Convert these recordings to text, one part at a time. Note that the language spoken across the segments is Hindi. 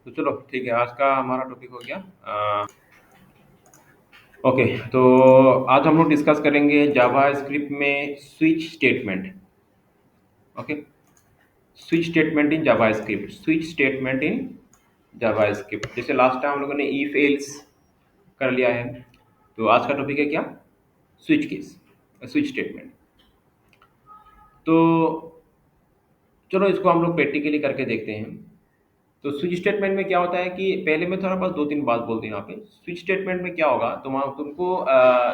तो चलो ठीक है, आज का हमारा टॉपिक हो गया। ओके, तो आज हम लोग डिस्कस करेंगे जावा स्क्रिप्ट में switch statement. Okay, switch statement in Java script, switch statement in Java script. जैसे लास्ट टाइम हम लोगों ने इफ एल्स कर लिया है, तो आज का टॉपिक है क्या? Switch case, switch statement. तो चलो इसको हम लोग प्रैक्टिकली करके देखते हैं। तो स्विच स्टेटमेंट में क्या होता है कि पहले मैं थोड़ा बस दो तीन बात बोलते हैं यहाँ पे। स्विच स्टेटमेंट में क्या होगा, तुमको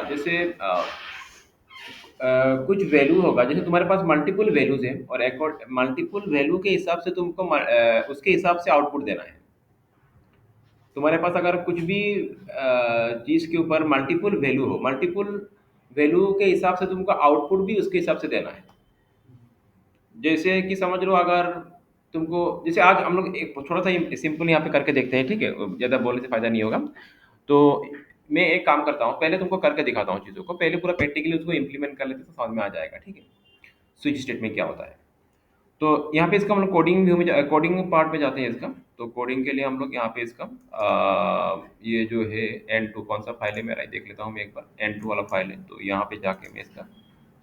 जैसे कुछ वैल्यू होगा, जैसे तुम्हारे पास मल्टीपल वैल्यूज हैं और मल्टीपल वैल्यू के हिसाब से तुमको उसके हिसाब से आउटपुट देना है। तुम्हारे पास अगर कुछ भी चीज के ऊपर मल्टीपल वैल्यू हो, मल्टीपल वैल्यू के हिसाब से तुमको आउटपुट भी उसके हिसाब से देना है। जैसे कि समझ लो, अगर तुमको जैसे आज हम लोग एक थोड़ा सा सिंपल यहाँ पे करके देखते हैं, ठीक है? ज़्यादा बोलने से फायदा नहीं होगा। तो मैं एक काम करता हूँ, पहले तुमको करके दिखाता हूँ चीज़ों को, पहले पूरा प्रैक्टिकली उसको इम्प्लीमेंट कर लेते हैं तो समझ में आ जाएगा, ठीक है? स्विच स्टेटमेंट क्या होता है। तो यहाँ पे इसका हम लोग कोडिंग व्यू में कोडिंग पार्ट में जाते हैं इसका। तो कोडिंग के लिए हम लोग यहाँ पे इसका ये जो है N2 कौन सा फाइल है मेरा, ये देख लेता हूँ मैं एक बार। N2 वाला फाइल है, तो यहाँ पे जाके मैं इसका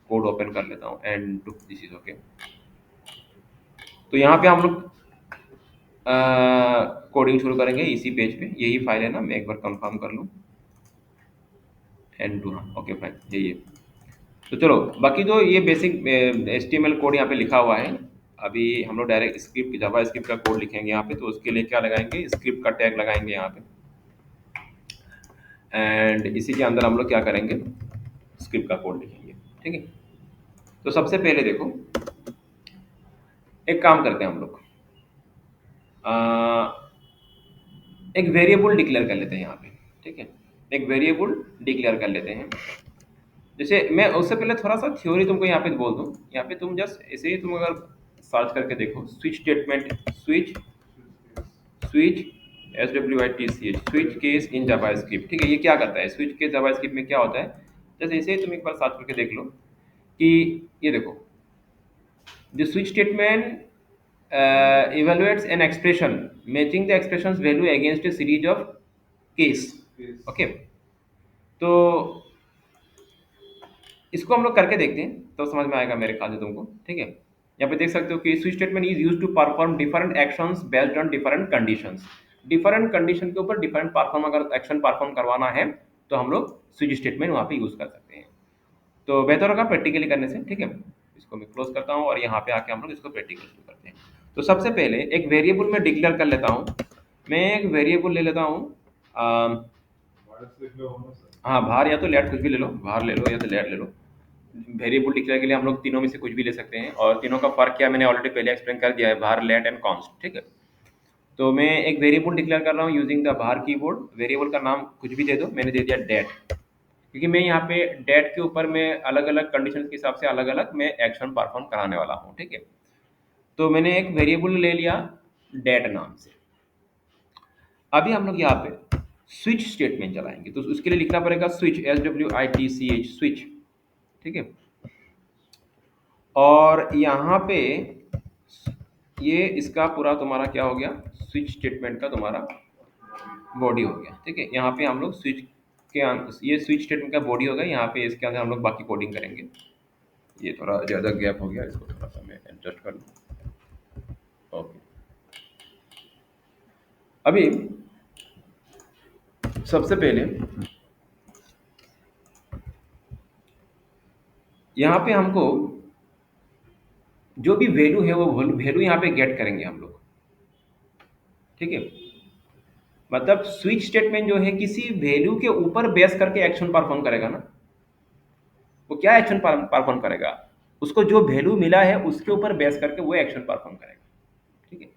कोड ओपन कर लेता हूँ। N2 this is okay. तो यहाँ पे हम लोग कोडिंग शुरू करेंगे इसी पेज पे। यही फाइल है ना, मैं एक बार कंफर्म कर लूँ। N2, हाँ ओके फाइन, यही है। तो चलो, बाकी जो ये बेसिक HTML कोड यहाँ पे लिखा हुआ है, अभी हम लोग डायरेक्ट स्क्रिप्ट जावा स्क्रिप्ट का कोड लिखेंगे यहाँ पे। तो उसके लिए क्या लगाएंगे, स्क्रिप्ट का टैग लगाएंगे यहाँ पे। एंड इसी के अंदर हम लोग क्या करेंगे, स्क्रिप्ट का कोड लिखेंगे, ठीक है? तो सबसे पहले देखो, एक काम करते हैं हम लोग, एक वेरिएबल डिक्लेयर कर लेते हैं यहाँ पे, ठीक है? एक वेरिएबल डिक्लेयर कर लेते हैं। जैसे मैं उससे पहले थोड़ा सा थ्योरी तुमको यहाँ पे बोल दूँ। यहाँ पे तुम जस्ट ऐसे ही तुम अगर सर्च करके देखो, switch statement, switch switch SWITCH, switch case in JavaScript, ठीक है? ये क्या करता है, स्विच केस जावास्क्रिप्ट में क्या होता है? जैसे ऐसे ही तुम एक बार सर्च करके देख लो कि ये देखो, the switch statement evaluates an expression matching the expression's value against a series of case। Okay, तो इसको हम लोग करके देखते हैं तो समझ में आएगा मेरे ख्याल से तुमको, ठीक है? यहाँ पे देख सकते हो कि switch statement is used to perform different actions based on different conditions. Different condition के ऊपर डिफरेंट परफॉर्म, अगर एक्शन परफॉर्म करवाना है तो हम लोग स्विच स्टेटमेंट वहाँ पे यूज कर सकते हैं। तो बेहतर होगा प्रैक्टिकली करने से, ठीक है? इसको मैं क्लोज करता हूँ और यहाँ पे आके हम लोग इसको प्रैक्टिकल शुरू करते हैं। तो सबसे पहले एक वेरिएबल में डिक्लेयर कर लेता हूँ। मैं एक वेरिएबल ले लेता हूँ, हाँ भार या तो लेट, कुछ भी ले लो, भार ले लो या तो लेट ले लो। वेरिएबल डिक्लेयर के लिए हम लोग तीनों में से कुछ भी ले सकते हैं, और तीनों का फर्क क्या मैंने ऑलरेडी पहले एक्सप्लेन कर दिया है, भार, लेट एंड कॉन्स्ट, ठीक है? तो मैं एक वेरिएबल डिक्लेयर कर रहा हूँ यूजिंग द भार कीवर्ड। वेरिएबल का नाम कुछ भी दे दो, मैंने दे दिया डेट, क्योंकि मैं यहाँ पे डेट के ऊपर मैं अलग अलग कंडीशन के हिसाब से अलग अलग मैं एक्शन परफॉर्म कराने वाला हूँ, ठीक है? तो मैंने एक वेरिएबल ले लिया डेट नाम से। अभी हम लोग यहाँ पे स्विच स्टेटमेंट चलाएंगे, तो उसके लिए लिखना पड़ेगा स्विच, SWITCH, स्विच, ठीक है? और यहाँ पे ये इसका पूरा तुम्हारा क्या हो गया, स्विच स्टेटमेंट का तुम्हारा बॉडी हो गया, ठीक है? यहाँ पे हम लोग स्विच के ये स्विच स्टेटमेंट का बॉडी होगा। यहाँ पे इसके अंदर हम लोग बाकी कोडिंग करेंगे। ये थोड़ा ज़्यादा गैप हो गया, इसको थोड़ा सा मैं एडजस्ट कर लूँ। ओके, अभी सबसे पहले यहाँ पे हमको जो भी वैल्यू है वो वैल्यू यहाँ पे गेट करेंगे हम लोग, ठीक है? मतलब स्विच स्टेटमेंट जो है किसी वैल्यू के ऊपर बेस करके एक्शन परफॉर्म करेगा ना। वो क्या एक्शन परफॉर्म करेगा, उसको जो वैल्यू मिला है उसके ऊपर बेस करके वो एक्शन परफॉर्म करेगा, ठीक है?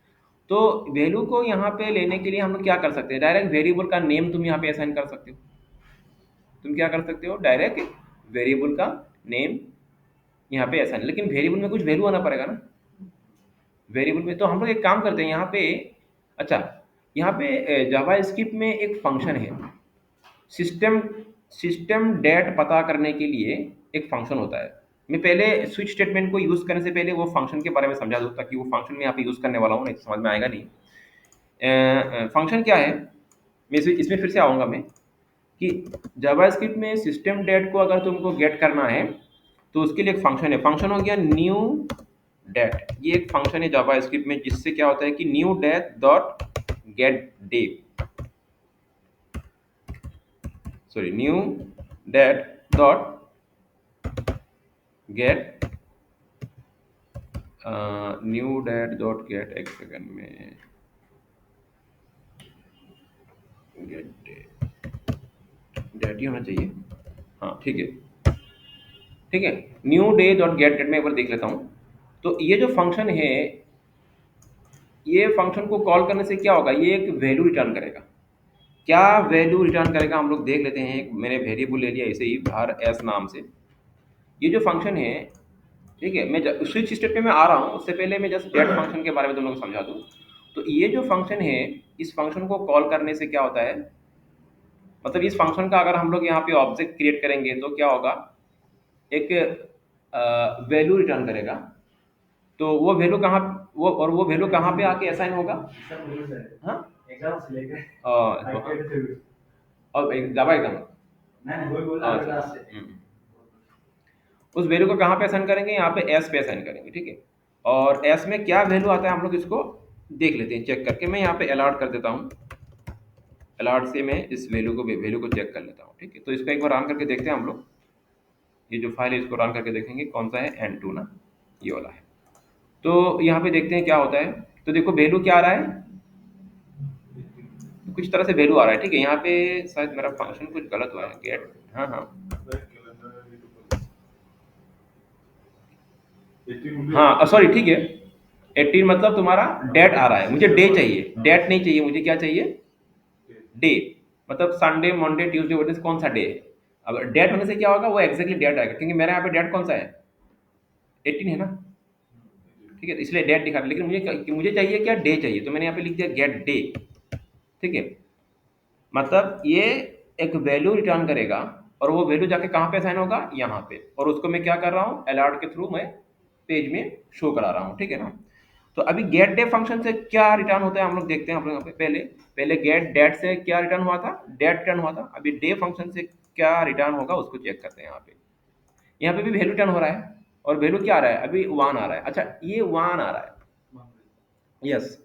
तो वैल्यू को यहाँ पे लेने के लिए हम लोग क्या कर सकते हैं, डायरेक्ट वेरिएबल का नेम तुम यहाँ पे असाइन कर सकते हो। तुम क्या कर सकते हो, डायरेक्ट वेरिएबल का नेम यहाँ पे असाइन, लेकिन वेरिएबल में कुछ वैल्यू आना पड़ेगा ना। वेरिएबल में तो हम लोग एक काम करते हैं यहाँ पे, अच्छा, यहाँ पे जावा स्क्रिप्ट में एक फंक्शन है, सिस्टम सिस्टम डेट पता करने के लिए एक फंक्शन होता है। मैं पहले स्विच स्टेटमेंट को यूज करने से पहले वो फंक्शन के बारे में समझा दूँ, ताकि वो फंक्शन में यहाँ पे यूज करने वाला हूँ, नहीं तो समझ में आएगा नहीं। फंक्शन क्या है, मैं इसमें फिर से आऊँगा मैं, कि जावास्क्रिप्ट में सिस्टम डेट को अगर तुमको गेट करना है तो उसके लिए एक फंक्शन है। फंक्शन हो गया न्यू डेट। ये एक फंक्शन है जावास्क्रिप्ट में जिससे क्या होता है कि new date dot get day, sorry new date dot get new date dot get, एक सेकंड में, गेट डेट ही होना चाहिए। हाँ ठीक है, ठीक है, new day dot get date में एक बार देख लेता हूँ। तो ये जो फंक्शन है, ये फंक्शन को कॉल करने से क्या होगा, ये एक वैल्यू रिटर्न करेगा। क्या वैल्यू रिटर्न करेगा हम लोग देख लेते हैं। मैंने वेरिएबल ले लिया ऐसे ही बाहर एस नाम से। ये जो फंक्शन है, ठीक है, मैं स्विच स्टेप पे मैं आ रहा हूँ, उससे पहले मैं जस्ट गेट फंक्शन के बारे में तुम लोग को समझा दूँ। तो ये जो फंक्शन है, इस फंक्शन को कॉल करने से क्या होता है, मतलब इस फंक्शन का अगर हम लोग यहाँ पे ऑब्जेक्ट क्रिएट करेंगे तो क्या होगा, एक वैल्यू रिटर्न करेगा। तो वो वैल्यू कहाँ, वो वैल्यू कहाँ पे आके असाइन होगा। हाँ और जावा एकदम, अच्छा, उस वैल्यू को कहाँ पे असाइन करेंगे, यहाँ पे एस पे असाइन करेंगे, ठीक है। और एस में क्या वैल्यू आता है हम लोग इसको देख लेते हैं चेक करके। मैं यहाँ पे अलॉट कर देता हूँ, अलॉट से मैं इस वैल्यू को चेक कर लेता हूँ, ठीक है। तो इसको एक बार रन करके देखते हैं हम लोग। ये जो फाइल है इसको रन करके देखेंगे कौन सा है, N2 ना, ये वाला है। तो यहाँ पे देखते हैं क्या होता है। तो देखो वैल्यू क्या आ रहा है, कुछ तरह से वैल्यू आ रहा है, ठीक है। यहाँ पे शायद मेरा फंक्शन कुछ गलत हुआ है, गेट, हाँ हाँ हाँ सॉरी, ठीक है। 18 मतलब तुम्हारा डेट आ रहा है, मुझे डे चाहिए, डेट नहीं चाहिए मुझे, क्या चाहिए, डे। मतलब संडे मंडे ट्यूसडे वेडनेसडे कौन सा डे है। अब डेट होने से क्या होगा, वो एग्जैक्टली डेट आएगा, क्योंकि मेरे यहाँ पे डेट कौन सा है, 18 है ना, ठीक है। तो इसलिए डेट दिखा रहा है, लेकिन मुझे चाहिए क्या, डे चाहिए। तो मैंने यहाँ पे लिख दिया गेट डे, ठीक है। मतलब ये एक वैल्यू रिटर्न करेगा और वो वैल्यू जाके कहाँ पे असाइन होगा, यहाँ पे। और उसको मैं क्या कर रहा हूँ, अलॉट के थ्रू मैं पेज में शो करा रहा हूँ, ठीक है ना। तो अभी गेट डे फंक्शन से क्या रिटर्न होता है हम लोग देखते हैं। हम लोग यहाँ पे पहले पहले गेट डेट से क्या रिटर्न हुआ था, डेट रिटर्न हुआ था। अभी डे फंक्शन से क्या रिटर्न होगा उसको चेक करते हैं। यहाँ पे भी वैल्यू रिटर्न हो रहा है और वैल्यू क्या आ रहा है, अभी 1 आ रहा है। अच्छा ये 1 आ रहा है, यस,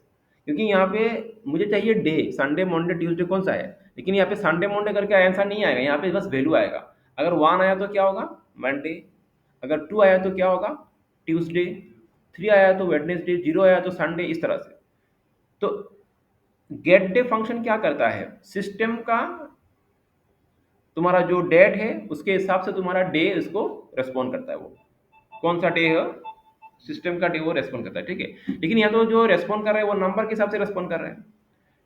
क्योंकि यहाँ पे मुझे चाहिए डे, संडे मंडे ट्यूसडे कौन सा है, लेकिन यहाँ पे संडे मंडे करके आंसर नहीं आएगा, यहाँ पे बस वैल्यू आएगा। अगर 1 आया तो क्या होगा, मंडे। अगर 2 आया तो क्या होगा, ट्यूसडे। 3 आया तो वेडनेसडे। 0 आया तो संडे, इस तरह से। तो गेट डे फंक्शन क्या करता है, सिस्टम का तुम्हारा जो डेट है उसके हिसाब से तुम्हारा डे इसको रेस्पॉन्ड करता है। वो कौन सा डे है, सिस्टम का डे वो रेस्पॉन्ड करता है, ठीक है। लेकिन यहाँ तो जो रेस्पॉन्ड कर रहा है वो नंबर के हिसाब से रेस्पॉन्ड कर रहा है।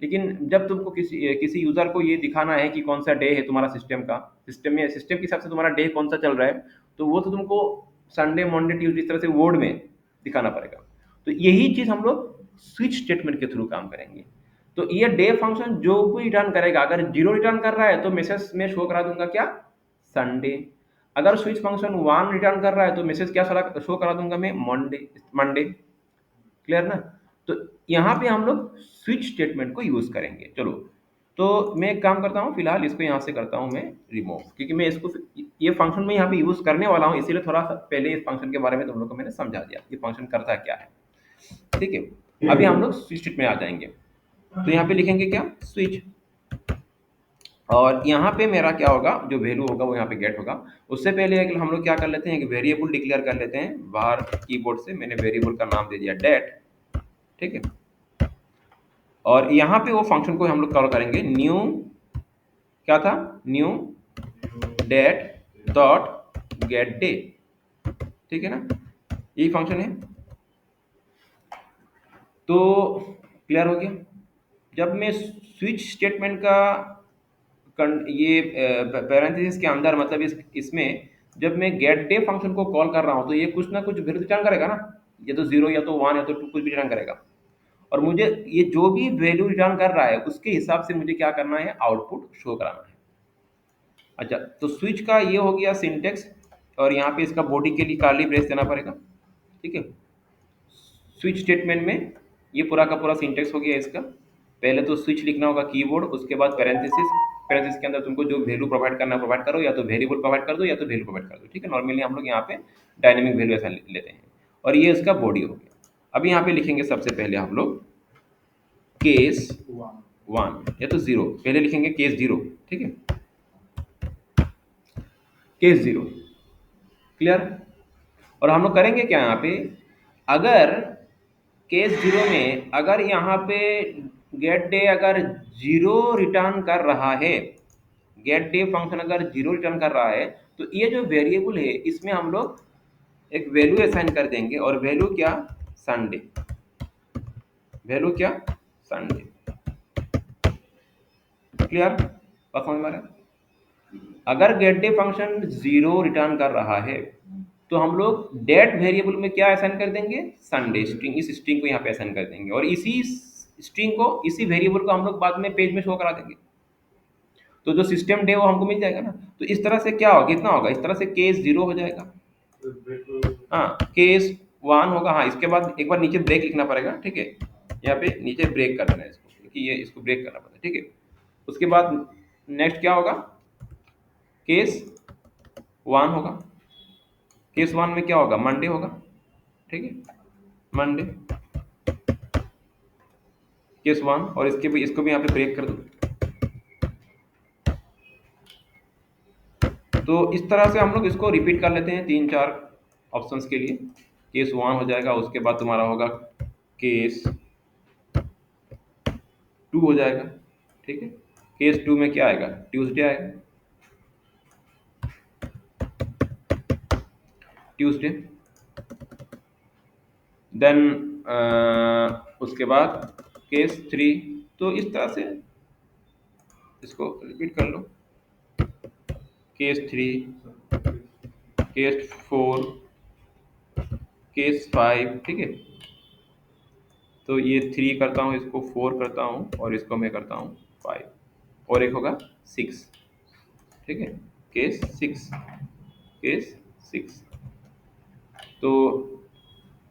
लेकिन जब तुमको किसी किसी यूजर को ये दिखाना है कि कौन सा डे है तुम्हारा सिस्टम का, सिस्टम के हिसाब से तुम्हारा डे कौन सा चल रहा है, तो वो तो तुमको संडे मंडे ट्यूसडे इस तरह से वर्ड में दिखाना पड़ेगा। तो यही चीज हम लोग स्विच स्टेटमेंट के थ्रू काम करेंगे। तो ये डे फंक्शन जो भी रिटर्न करेगा, अगर 0 रिटर्न कर रहा है तो मैसेज में शो करा दूंगा क्या, संडे। अगर स्विच फंक्शन 1 रिटर्न कर रहा है तो मैसेज क्या शो करा दूंगा मैं, मंडे मंडे। क्लियर ना। तो यहाँ पे हम लोग स्विच स्टेटमेंट को यूज करेंगे। चलो, तो मैं एक काम करता हूँ, फिलहाल इसको यहाँ से करता हूँ मैं रिमूव, क्योंकि मैं इसको ये फंक्शन में यहाँ पे यूज करने वाला हूँ, इसीलिए थोड़ा सा पहले इस फंक्शन के बारे में तुम लोग को मैंने समझा दिया ये फंक्शन करता क्या है, ठीक है। अभी हम लोग स्विच स्टेट में आ जाएंगे। तो यहाँ पे लिखेंगे क्या, स्विच। और यहाँ पे मेरा क्या होगा, जो वैल्यू होगा वो यहाँ पे गेट होगा। उससे पहले हम लोग क्या कर लेते हैं, एक वेरिएबल डिक्लेयर कर लेते हैं बाहर कीबोर्ड से। मैंने वेरिएबल का नाम दे दिया डेट, ठीक है। और यहाँ पे वो फंक्शन को हम लोग कॉल करेंगे न्यू, क्या था, new date dot get day, ठीक है ना, यही फंक्शन है। तो क्लियर हो गया। जब मैं स्विच स्टेटमेंट का ये पैरेंथेसिस के अंदर, मतलब इसमें जब मैं गेट डे फंक्शन को कॉल कर रहा हूँ तो ये कुछ ना कुछ वैल्यू रिटर्न करेगा ना, या तो 0 या तो 1 या तो 2 कुछ भी रिटर्न करेगा। और मुझे ये जो भी वैल्यू रिटर्न कर रहा है उसके हिसाब से मुझे क्या करना है, आउटपुट शो कराना है। अच्छा, तो स्विच का ये हो गया सिंटेक्स। और यहाँ पे इसका बॉडी के लिए कर्ली ब्रेस देना पड़ेगा, ठीक है। स्विच स्टेटमेंट में ये पूरा का पूरा सिंटेक्स हो गया इसका। पहले तो स्विच लिखना होगा कीबोर्ड, उसके बाद पैरेंथेसिस, पैरेंथेसिस के अंदर तुमको जो वैल्यू प्रोवाइड करना है प्रोवाइड करो, या तो वेरिएबल प्रोवाइड कर दो या तो वैल्यू प्रोवाइड कर दो, ठीक है। नॉर्मली हम लोग यहाँ पे डायनेमिक वैल्यू ऐसा लेते हैं। और ये उसका बॉडी हो गया। अब यहाँ पे लिखेंगे सबसे पहले हम लोग केस वन या तो जीरो, पहले लिखेंगे केस जीरो, ठीक है, केस जीरो, क्लियर। और हम लोग करेंगे क्या यहाँ पे, अगर केस जीरो में अगर यहाँ पे गेट डे अगर जीरो रिटर्न कर रहा है, गेट डे फंक्शन अगर जीरो रिटर्न कर रहा है, तो ये जो वेरिएबल है इसमें हम लोग एक वैल्यू असाइन कर देंगे, और वैल्यू क्या, संडे, वैल्यू क्या, संडे, क्लियर, बात समझ में आ रहा है। अगर get day function zero return कर रहा है तो हम लोग डेट वेरिएबल में क्या असाइन कर देंगे, संडे स्ट्रिंग, इस स्ट्रिंग को यहाँ पे असाइन कर देंगे, और इसी स्ट्रिंग को, इसी वेरिएबल को हम लोग बाद में पेज में शो करा देंगे, तो जो सिस्टम डे वो हमको मिल जाएगा ना। तो इस तरह से क्या होगा, कितना होगा, इस तरह से केस जीरो हो जाएगा, हाँ, केस वन होगा। हाँ, इसके बाद एक बार नीचे ब्रेक लिखना पड़ेगा, ठीक है, यहाँ पे नीचे ब्रेक कर देना है इसको, क्योंकि ये इसको ब्रेक करना पड़ता है, ठीक है। उसके बाद नेक्स्ट क्या होगा, केस वन होगा, केस वन में क्या होगा, मंडे होगा, ठीक है, मंडे, केस वन, और इसके भी, इसको भी यहाँ पे ब्रेक कर दो। तो इस तरह से हम लोग इसको रिपीट कर लेते हैं तीन चार ऑप्शंस के लिए। केस वन हो जाएगा, उसके बाद तुम्हारा होगा केस टू हो जाएगा, ठीक है। केस टू में क्या आएगा, ट्यूसडे आएगा, ट्यूसडे। देन उसके बाद केस थ्री। तो इस तरह से इसको रिपीट कर लो, case three, case four, case five, ठीक है। तो ये थ्री करता हूँ, इसको फोर करता हूँ, और इसको मैं करता हूँ फाइव, और एक होगा सिक्स, ठीक है, केस सिक्स, केस सिक्स। तो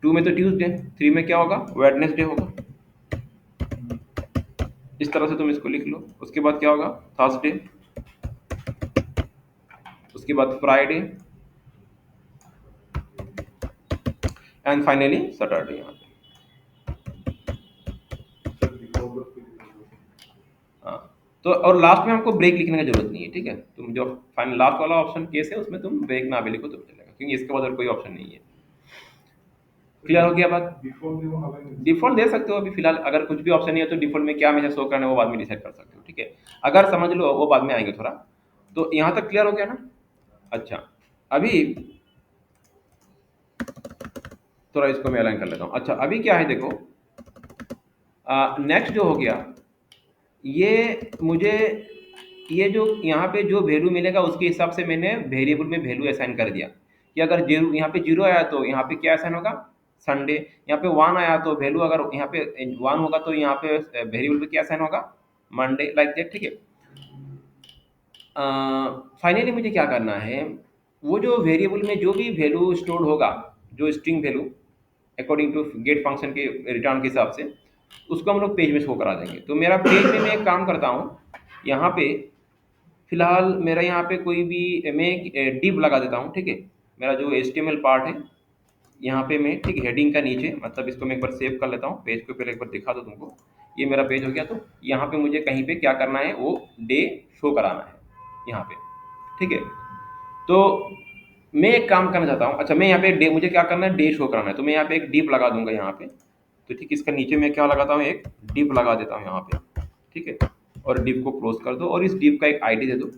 टू में तो ट्यूसडे, थ्री में क्या होगा, वेडनेसडे होगा। इस तरह से तुम इसको लिख लो। उसके बाद क्या होगा, थर्सडे, उसके बाद फ्राइडे, एंड फाइनली सैटरडे। यहाँ पे हाँ, तो और लास्ट में हमको ब्रेक लिखने की जरूरत नहीं है, ठीक है। तुम जो फाइनल लास्ट वाला ऑप्शन केस है उसमें तुम ब्रेक ना भी लिखो तो चलेगा, क्योंकि इसके बाद और कोई ऑप्शन नहीं है। क्लियर हो गया बात। डिफॉल्ट दे सकते हो अभी फिलहाल, अगर कुछ भी ऑप्शन नहीं है तो डिफॉल्ट में क्या हमेशा शो करना है वो बाद में डिसाइड कर सकते हो, ठीक है। अगर समझ लो वो बाद में आएंगे थोड़ा। तो यहाँ तक क्लियर हो गया ना। अच्छा, अभी थोड़ा इसको मैं अलाइन कर लेता हूँ। अच्छा, अभी क्या है देखो, नेक्स्ट जो हो गया, ये मुझे, ये जो यहाँ पे जो वैल्यू मिलेगा उसके हिसाब से मैंने वेरिएबल में वैल्यू असाइन कर दिया, कि अगर जीरो, यहाँ पे जीरो आया तो यहाँ पे क्या असाइन होगा, संडे। यहाँ पे वन आया तो वैल्यू, अगर यहाँ पे वन होगा तो यहाँ पे वेरिएबल पे क्या असाइन होगा, मंडे, लाइक दैट, ठीक है। फाइनली मुझे क्या करना है, वो जो वेरिएबल में जो भी वैल्यू स्टोर होगा, जो string value according to get function के रिटर्न के हिसाब से, उसको हम लोग पेज में शो करा देंगे। तो मेरा पेज में मैं एक काम करता हूँ, यहाँ पे फिलहाल मेरा यहाँ पे कोई भी, मैं एक डिव लगा देता हूँ, ठीक है। मेरा जो HTML पार्ट है यहाँ पे मैं, ठीक है, हेडिंग का नीचे, मतलब इसको मैं एक बार सेव कर लेता हूँ, पेज को पहले एक बार दिखा दो तुमको। ये मेरा पेज हो गया। तो यहाँ पे मुझे कहीं पे क्या करना है, वो डे शो कराना है यहाँ पे, ठीक है। तो मैं एक काम करना चाहता हूँ, अच्छा, मैं यहाँ पे डे, मुझे क्या करना है, डे शो कराना है, तो मैं यहाँ पे एक डिव लगा दूंगा यहाँ पे। तो ठीक, इसका नीचे मैं क्या लगाता हूँ, एक डिव लगा देता हूँ यहाँ पे, ठीक है। और डिव को क्लोज कर दो, और इस डिव का एक आईडी दे दो।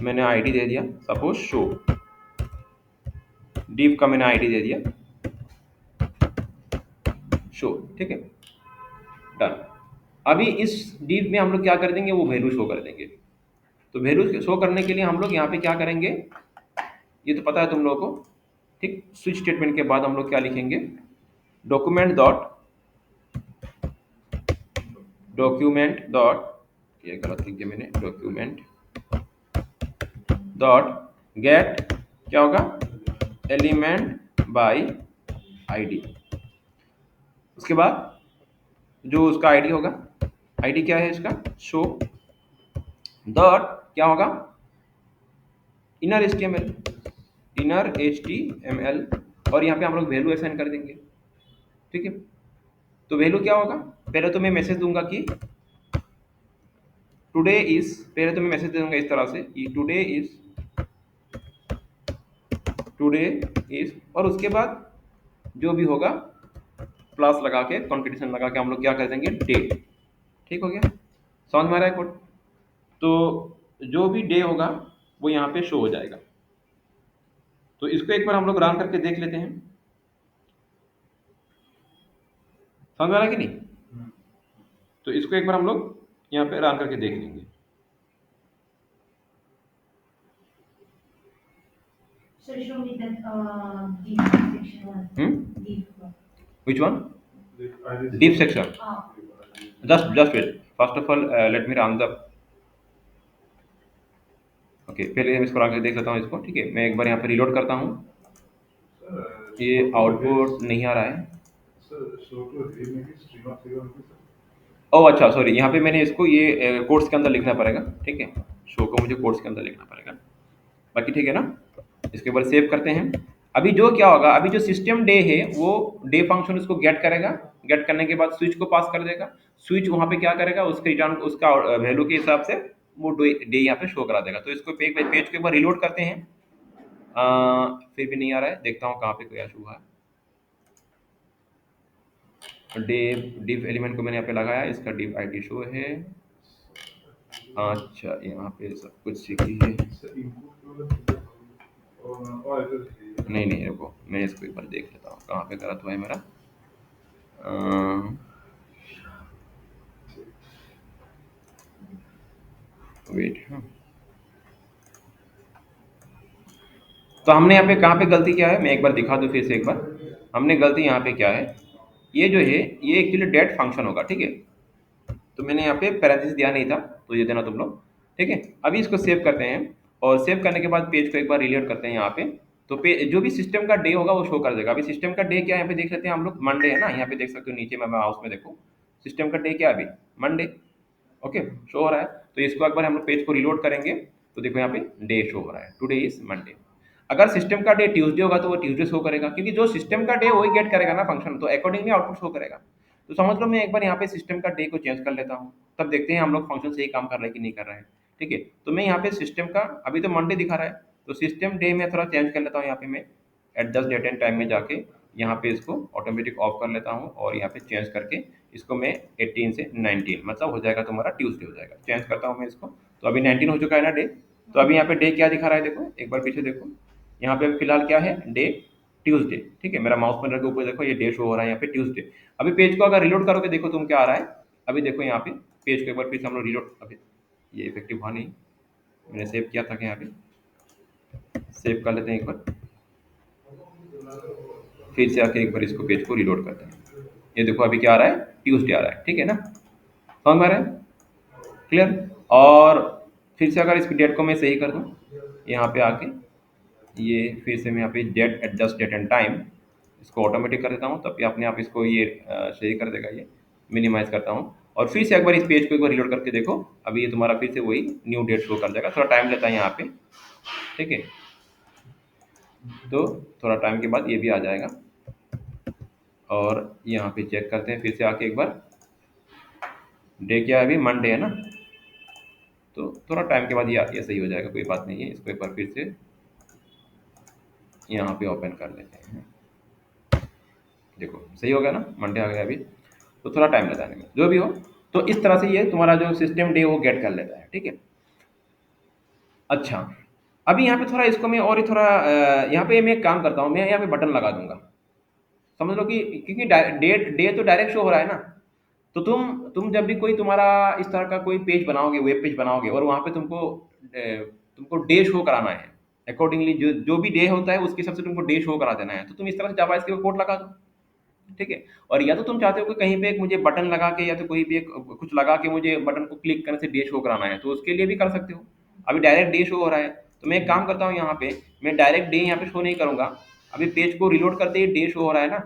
मैंने आईडी दे दिया सपोज शो, डिव का मैंने आईडी दे दिया शो, ठीक है, डन। अभी इस डिव में हम लोग क्या कर देंगे, वो वैल्यू शो कर देंगे। तो वैल्यू शो करने के लिए हम लोग यहाँ पे क्या करेंगे, ये तो पता है तुम लोगों को, ठीक। स्विच स्टेटमेंट के बाद हम लोग क्या लिखेंगे, डॉक्यूमेंट डॉट, डॉक्यूमेंट डॉट, ये गलत लिख दिया मैंने, डॉक्यूमेंट डॉट गेट, क्या होगा, एलिमेंट बाय आईडी। उसके बाद जो उसका आईडी होगा आईडी क्या है इसका, शो डॉट क्या होगा, inner H T M L, inner H T M L, और यहाँ पे हम लोग वैल्यू असाइन कर देंगे। ठीक है, तो वैल्यू क्या होगा, पहले तो मैं मैसेज दूंगा कि टुडे इज, पहले तो मैं मैसेज दे दूंगा इस तरह से कि टुडे इज, टुडे इज, और उसके बाद जो भी होगा प्लस लगा के कॉन्पिटिशन लगा के हम लोग क्या कर देंगे, डेट। ठीक हो गया, समझ में आ रहा है कोड। तो जो भी डे होगा वो यहाँ पे शो हो जाएगा। तो इसको एक बार हम लोग रन करके देख लेते हैं, समझ में आ रहा है कि नहीं। तो इसको एक बार हम लोग यहाँ पे रन करके देख लेंगे। So show me that deep section one. Deep one. Which one? Deep section. Just wait. First of all, let me run the. Okay, पहले मैं इसको रन करके देख लेता हूँ इसको। ठीक है, मैं एक बार यहाँ पे रिलोड करता हूँ। ये आउटपुट नहीं आ रहा है। ओह अच्छा, सॉरी, यहाँ पे मैंने इसको ये कोर्स के अंदर लिखना पड़ेगा। ठीक है, शो को मुझे कोर्स के अंदर लिखना पड़ेगा। बाकी ठीक है ना, इसके ऊपर सेव करते हैं। अभी जो क्या होगा, अभी जो सिस्टम डे है वो डे फंक्शन उसको गेट करेगा, गेट करने के बाद स्विच को पास कर देगा। स्विच वहाँ पे क्या करेगा, उसके रिटर्न उसका वैल्यू के हिसाब से वो डे यहाँ पे शो करा देगा। तो इसको पेज के ऊपर रिलोड करते हैं। फिर भी नहीं आ रहा है, देखता हूँ कहाँ पे कोई इशू हुआ है। डिव एलिमेंट को मैंने यहाँ पे लगाया, इसका डिव आईडी शो है। अच्छा, यहाँ पे सब कुछ सीखी है। नहीं नहीं, रुको, मैं इसको एक बार देख लेता हूँ कहाँ पे गलत हुआ है मेरा। वेट, तो हमने यहाँ पे कहाँ पे गलती किया है, मैं एक बार दिखा दूँ फिर से एक बार। हमने गलती यहाँ पे क्या है, ये जो है ये एक्चुअली डेट फंक्शन होगा। ठीक है, तो मैंने यहाँ पे पैरेंथेसिस दिया नहीं था, तो ये देना तुम लोग। ठीक है, अभी इसको सेव करते हैं, और सेव करने के बाद पेज को एक बार रिलोड करते हैं यहाँ पे। तो जो भी सिस्टम का डे होगा वो शो कर देगा। अभी सिस्टम का डे क्या है यहाँ पे देख लेते हैं हम लोग, मंडे है ना, यहाँ पे देख सकते हो नीचे में माउस में देखो, सिस्टम का डे क्या है अभी, मंडे। ओके, शो हो रहा है। तो इसको एक बार हम लोग पेज को रिलोड करेंगे, तो देखो यहाँ पे डे शो हो रहा है, टुडे इज मंडे। अगर सिस्टम का डे ट्यूसडे होगा तो वो ट्यूसडे शो करेगा, क्योंकि जो सिस्टम का डे वही गेट करेगा ना फंक्शन, तो अकॉर्डिंगली आउटपुट शो करेगा। तो समझ लो, मैं एक बार यहाँ पे सिस्टम का डे को चेंज कर लेता हूँ, तब देखते हैं हम लोग फंक्शन सही काम कर रहे हैं कि नहीं कर रहे हैं। ठीक है, तो मैं यहाँ पे सिस्टम का, अभी तो मंडे दिखा रहा है, तो सिस्टम डे में थोड़ा चेंज कर लेता हूँ। यहाँ पे मैं एडजस्ट डेट एंड टाइम में जाके यहाँ पे इसको ऑटोमेटिक ऑफ कर लेता हूँ, और यहाँ पे चेंज करके इसको मैं 18 से 19, मतलब हो जाएगा तुम्हारा ट्यूसडे हो जाएगा। चेंज करता हूँ मैं इसको, तो अभी 19 हो चुका है ना डे। तो अभी यहाँ पे डे क्या दिखा रहा है, देखो एक बार पीछे देखो, यहाँ पे फिलहाल क्या है, डे ट्यूसडे। ठीक है, मेरा माउस पॉइंटर के ऊपर देखो, ये डे शो हो रहा है यहाँ पे ट्यूसडे। अभी पेज को अगर रिलोड करोगे, देखो तुम क्या आ रहा है। अभी देखो यहाँ पे पेज को एक बार फिर से हम लोग रिलोड, अभी ये इफेक्टिव हुआ नहीं, मैंने सेव किया था कि यहाँ पे सेव कर लेते हैं एक बार, फिर से आके एक बार इसको पेज को रिलोड करते हैं। ये देखो अभी क्या आ रहा है, ट्यूसडे आ रहा है। ठीक है ना, समझ में आ रहा है, क्लियर। और फिर से अगर इसकी डेट को मैं सही कर दूँ, यहाँ पे आके ये फिर से मैं यहाँ पे date, adjust date and time, इसको ऑटोमेटिक कर देता हूँ, तब ये अपने आप इसको ये सही कर देगा। ये मिनिमाइज करता हूँ, और फिर से एक बार इस पेज को एक बार रिलोड करके देखो, अभी ये तुम्हारा फिर से वही न्यू डेट शो कर देगा। थोड़ा टाइम लेता है यहाँ पे। ठीक है, तो थोड़ा टाइम के बाद ये भी आ जाएगा। और यहाँ पे चेक करते हैं फिर से आके एक बार, डे क्या है अभी, मंडे है ना, तो थोड़ा टाइम के बाद ये सही हो जाएगा, कोई बात नहीं है। इसको एक बार फिर से यहाँ पे ओपन कर लेते हैं, देखो सही हो गया ना, मंडे आ गया अभी। तो थोड़ा टाइम लगाने में, जो भी हो, तो इस तरह से ये तुम्हारा जो सिस्टम डे वो गेट कर लेता है। ठीक है, अच्छा, अभी यहाँ पे थोड़ा इसको मैं और ही थोड़ा यहाँ पे मैं एक काम करता हूँ, मैं यहाँ पे बटन लगा दूंगा। समझ लो कि क्योंकि डेट डे तो डायरेक्ट शो हो रहा है ना, तो तुम जब भी कोई तुम्हारा इस तरह का कोई पेज बनाओगे, वेब पेज बनाओगे, और वहाँ पे तुमको डे शो कराना है, अकॉर्डिंगली जो जो भी डे होता है उसके हिसाब से तुमको डे शो करा देना है, तो तुम इस तरह से जावास्क्रिप्ट कोड लगा दो। ठीक है, और या तो तुम चाहते हो कि कहीं पे एक मुझे बटन लगा के, या तो कोई भी एक कुछ लगा के मुझे बटन को क्लिक करने से डे शो कराना है, तो उसके लिए भी कर सकते हो। अभी डायरेक्ट डे शो हो रहा है, तो मैं एक काम करता हूँ, यहाँ पे मैं डायरेक्ट डे यहाँ पे शो नहीं करूँगा। अभी पेज को रिलोड करते ही डे शो हो रहा है ना,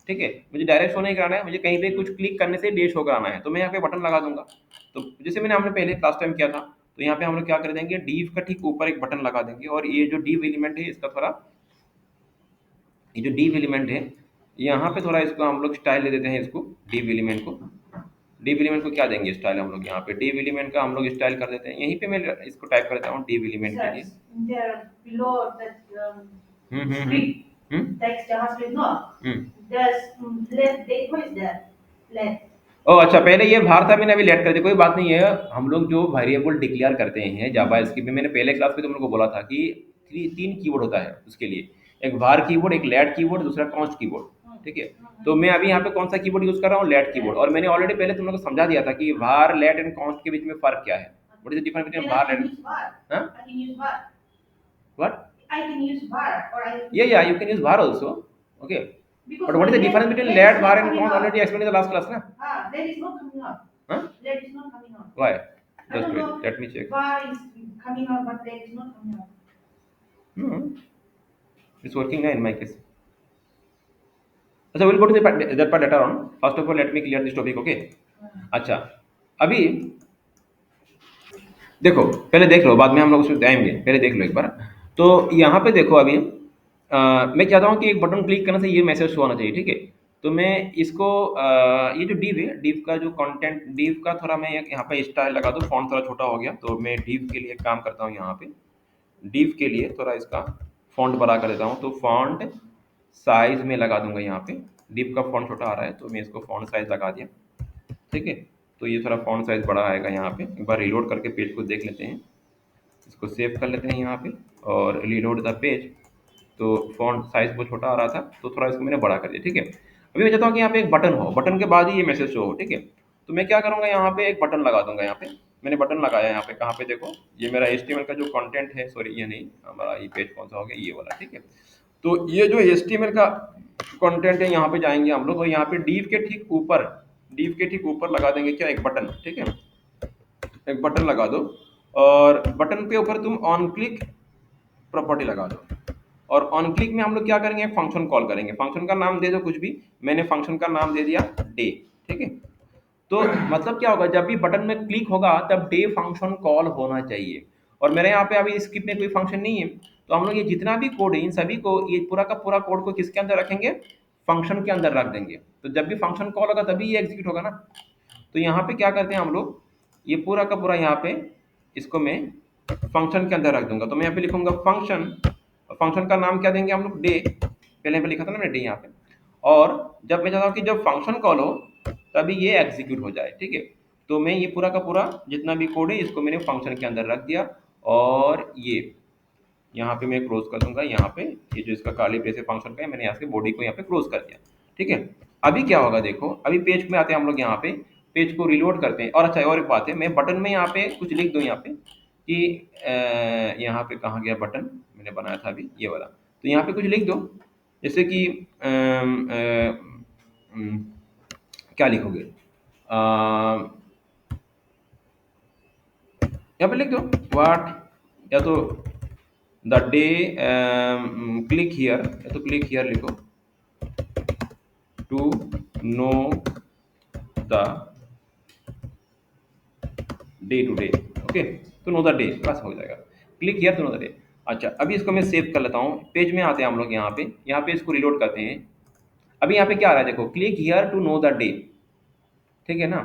ठीक है, मुझे डायरेक्ट शो नहीं कराना है, मुझे कहीं पे कुछ क्लिक करने से डे शो कराना है, तो मैं यहाँ पे बटन लगा दूंगा। तो जैसे मैंने हमने पहले लास्ट टाइम किया था, तो यहाँ पे हम लोग क्या कर देंगे, div का ठीक ऊपर एक बटन लगा देंगे, और ये जो div एलिमेंट है इसका थोड़ा, ये जो div एलिमेंट है यहाँ पे थोड़ा इसको हम लोग स्टाइल दे देते हैं, इसको div एलिमेंट को, div एलिमेंट को क्या देंगे स्टाइल हम लोग, यहाँ पे div एलिमेंट का हम लोग स्टाइल कर देते हैं, यहीं पे मैं इसको टाइप करता हूँ div एलिमेंट के Sir, लिए। there below that hmm. script, text JavaScript, no? Hmm. There's let date, what is that? Let. ओह अच्छा, पहले ये बाहर था, मैंने अभी लेट कर दिया, कोई बात नहीं है। हम लोग जो वेरिएबल डिक्लेयर करते हैं जावा स्क्रिप्ट में, मैंने पहले क्लास में तुम लोग को बोला था कि तीन कीवर्ड होता है उसके लिए, एक var कीवर्ड, एक let कीवर्ड, दूसरा const कीवर्ड, ठीक है। तो मैं अभी यहाँ पे कौन सा कीवर्ड यूज कर रहा हूँ, let कीवर्ड, और मैंने ऑलरेडी पहले तुम लोग को समझा दिया था कि var, let एंड const के बीच में फर्क क्या है, what is the difference between Then var I can and use var. हाँ I can use var. What, I can use var, or I can या you can use var also, okay, because but what is the let- difference between let let, is var not and coming const, out. already explained in the last class ना, Let is not coming out. हाँ Let is not coming out. why, I just don't wait, know. let me check. Var is coming out, but let is not coming out. No, it's working now in my case. अच्छा, we'll go to that part later on. First of all, let me clear this topic, okay? अच्छा, अभी देखो, पहले देख लो, बाद में हम लोग उसमें आएंगे, पहले देख लो एक बार। तो यहाँ पे देखो अभी, मैं चाहता हूँ कि एक बटन क्लिक करने से ये मैसेज शो होना चाहिए, ठीक है। तो मैं इसको ये जो div है, div का जो कंटेंट, div का थोड़ा मैं यहाँ पे स्टाइल लगा दूँ, फॉन्ट थोड़ा छोटा हो गया, तो मैं div के लिए काम करता हूँ यहाँ पे, div के लिए थोड़ा इसका फॉन्ट बड़ा कर देता हूँ, तो फॉन्ट साइज में लगा दूंगा यहाँ पे, div का फॉन्ट छोटा आ रहा है तो मैं इसको फॉन्ट साइज लगा दिया, ठीक है। तो ये थोड़ा फॉन्ट साइज बड़ा आएगा यहाँ पे, एक बार रिलोड करके पेज को देख लेते हैं, इसको सेव कर लेते हैं यहाँ पे और रिलोड द पेज। तो फॉन्ट साइज बहुत छोटा आ रहा था, तो थोड़ा इसको मैंने बड़ा कर दिया, ठीक है। अभी मैं चाहता हूँ कि यहाँ पे एक बटन हो, बटन के बाद ही ये मैसेज शो हो, ठीक है। तो मैं क्या करूँगा, यहाँ पे एक बटन लगा दूंगा, यहाँ पे मैंने बटन लगाया, यहाँ पे कहाँ पे देखो, ये मेरा HTML का जो कंटेंट है, सॉरी ये नहीं, हमारा ये पेज कौन सा हो गया, ये वाला, ठीक है। तो ये जो HTML का कंटेंट है, यहाँ पे जाएंगे हम लोग, और यहाँ पे div के ठीक ऊपर लगा देंगे क्या, एक बटन, ठीक है। एक बटन लगा दो, और बटन के ऊपर तुम ऑन क्लिक प्रॉपर्टी लगा दो, और ऑन क्लिक में हम लोग क्या करेंगे, फंक्शन कॉल करेंगे, फंक्शन का नाम दे दो कुछ भी, मैंने फंक्शन का नाम दे दिया डे, ठीक है। तो मतलब क्या होगा, जब भी बटन में क्लिक होगा तब डे फंक्शन कॉल होना चाहिए, और मेरे यहाँ पे अभी स्क्रिप्ट में कोई फंक्शन नहीं है, तो हम लोग ये जितना भी कोड है इन सभी को, ये पूरा का पूरा कोड को किसके अंदर रखेंगे, फंक्शन के अंदर रख देंगे। तो जब भी फंक्शन कॉल होगा तभी ये एग्जीक्यूट होगा ना। तो यहाँ पे क्या करते हैं हम लोग, ये पूरा का पूरा यहाँ पे इसको मैं फंक्शन के अंदर रख दूंगा, तो मैं यहाँ पे लिखूंगा फंक्शन, फंक्शन का नाम क्या देंगे हम लोग, डे, पहले पे लिखा था ना मैंने डे यहाँ पे, और जब मैं चाहता हूँ कि जब फंक्शन कॉल हो तभी ये एग्जीक्यूट हो जाए, ठीक है। तो मैं ये पूरा का पूरा जितना भी कोड है इसको मैंने फंक्शन के अंदर रख दिया, और ये यहाँ पे मैं क्लोज कर दूंगा, यहाँ पे ये जो इसका काली ब्रेस फंक्शन का है, मैंने यहाँ से बॉडी को यहाँ पे क्लोज कर दिया, ठीक है। अभी क्या होगा देखो, अभी पेज में आते हैं हम लोग, यहाँ पे पेज को रिलोड करते हैं, और अच्छा और एक बात है, मैं बटन में यहाँ पे कुछ लिख दूँ यहाँ पे कि यहाँ पे कहाँ गया बटन, मैंने बनाया था अभी ये वाला, तो यहाँ पे कुछ लिख दो, जैसे कि क्या लिखोगे, यहाँ पे लिख दो व्हाट, या तो द डे क्लिक हियर, या तो क्लिक हियर लिखो, to know the day today, okay, तो नो द डे बस हो जाएगा, click here to know the day. अच्छा, अभी इसको मैं सेव कर लेता हूँ, पेज में आते हैं हम लोग, यहाँ पे इसको रिलोड करते हैं। अभी यहाँ पे क्या आ रहा है देखो, click here to know the day, ठीक है ना।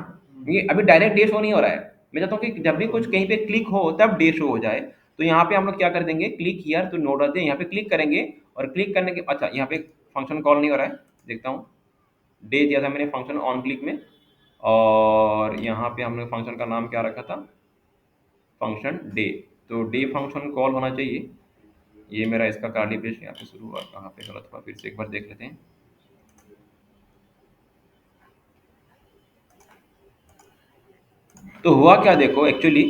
ये अभी डायरेक्ट डे शो नहीं हो रहा है, मैं चाहता हूँ कि जब भी कुछ कहीं पे क्लिक हो तब डे शो हो जाए। तो यहाँ पे हम लोग क्या कर देंगे, click here to know the day, यहाँ पे क्लिक करेंगे, और क्लिक करने के अच्छा यहाँ पे फंक्शन कॉल नहीं हो रहा है, देखता हूँ, डे दिया था मैंने फंक्शन ऑन क्लिक में, और यहाँ पे हमने फंक्शन का नाम क्या रखा था, फंक्शन डे, तो डे फंक्शन कॉल होना चाहिए। ये मेरा इसका कार्ली ब्रेस यहाँ पे शुरू हुआ, कहाँ पे गलत हुआ, फिर से एक बार देख लेते हैं। तो हुआ क्या देखो एक्चुअली,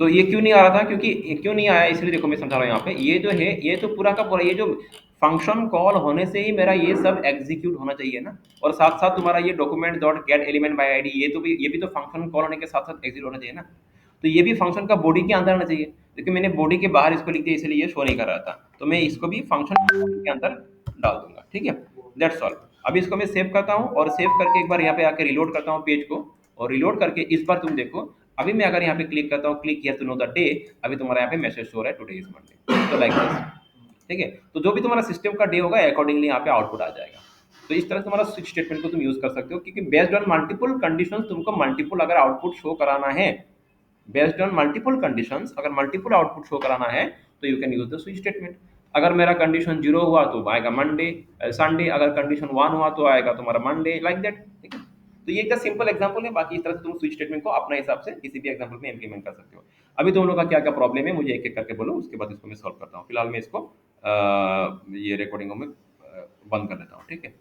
तो ये क्यों नहीं आ रहा था, क्योंकि ये क्यों नहीं आया इसलिए देखो मैं समझा रहा हूँ यहाँ पे, ये जो है ये तो पूरा का पूरा ये जो फंक्शन कॉल होने से ही मेरा ये सब एग्जीक्यूट होना चाहिए ना, और साथ साथ तुम्हारा ये document dot gate element by ID, ये भी तो फंक्शन कॉल होने के साथ साथ एग्जीक्यूट होना चाहिए ना। तो ये भी फंक्शन का बॉडी के अंदर आना चाहिए, लेकिन मैंने बॉडी के बाहर इसको लिख दिया इसलिए ये शो नहीं कर रहा था, तो मैं इसको भी फंक्शन के अंदर डाल दूंगा, ठीक है, दैट्स ऑल। अभी इसको मैं सेव करता हूँ और सेव करके एक बार यहाँ पे आके रिलोड करता हूँ पेज को, और रिलोड करके इस बार तुम देखो, अभी मैं अगर यहाँ पे क्लिक करता हूँ, click here to know the day, अभी तुम्हारा यहाँ पे मैसेज शो हो रहा है टुडे इज मंडे, तो लाइक दिस। ठीक है, तो जो भी तुम्हारा सिस्टम का डे होगा अकॉर्डिंगली यहाँ पे आउटपुट आ जाएगा। तो इस तरह से तुम्हारा स्विच स्टेटमेंट को तुम यूज कर सकते हो, क्योंकि बेस्ड ऑन मल्टीपल कंडीशंस तुमको मल्टीपल अगर आउटपुट शो कराना है, बेस्ड ऑन मल्टीपल कंडीशंस अगर मल्टीपल आउटपुट शो कराना है, तो you can use the switch statement. अगर मेरा कंडीशन जीरो हुआ तो आएगा मंडे संडे, अगर कंडीशन वन हुआ तो आएगा तुम्हारा मंडे, लाइक दैट। ठीक है, तो ये एक सिंपल एग्जांपल है, बाकी इस तरह से तुम स्विच स्टेटमेंट को अपने हिसाब से किसी भी एग्जांपल में इंप्लीमेंट कर सकते हो। अभी तुम लोग का क्या क्या प्रॉब्लम है मुझे एक एक करके बोलो, उसके बाद इसको मैं सॉल्व करता हूँ। फिलहाल मैं इसको ये रिकॉर्डिंग में बंद कर देता हूँ। ठीक है।